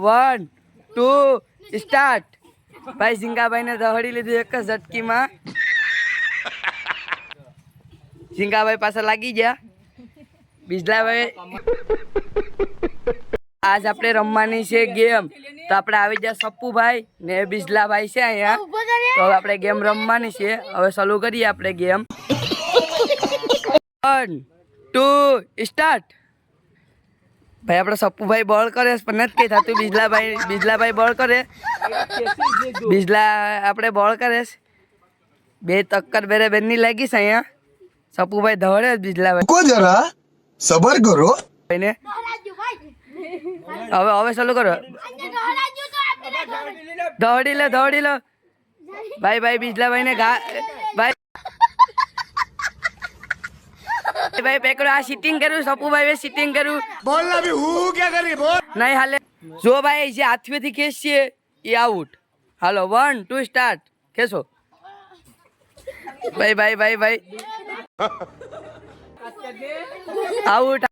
1 2 start. ભાઈ ઝીંગાભાઈ ને દહડી લીધું એક જ ઝટકીમાં. ઝીંગાભાઈ પાછા લાગી ગયા. બિજલાભાઈ આજ આપણે રમવાની છે ગેમ. તો આપણે આવી ગયા સપ્પુભાઈ ને બિજલાભાઈ છે અહીંયા. તો હવે આપણે ગેમ રમવાની છે. હવે ચાલુ કરીએ આપણે ગેમ. 1 2 સ્ટાર્ટ. ભાઈ આપણે સપ્પુભાઈ બોલ કરે પણ નથી કઈ થતું. બિજલાભાઈ બોલ કરે. બિજલા આપણે બોલ કરે. બે ટક્કર બેરે બેનની લાગી છે અહીંયા. સપ્પુભાઈ ધોડે બિજલાભાઈ કો જરા સબર કરો. ને હવે ચાલુ કરો. દોડી લો ભાઈ બિજલાભાઈ ને ભાઈ પેકડો આ સિટિંગ કર્યું. સપુભાઈ સિટિંગ કર્યું. બોલ ના ભી હું ક્યાં કરી બોલ. નહીં હાલે. જો ભાઈ જે હાથવેથી ખેંચીએ એ આઉટ. હાલો 1 2 સ્ટાર્ટ. ખેંચો ભાઈ આઉટ.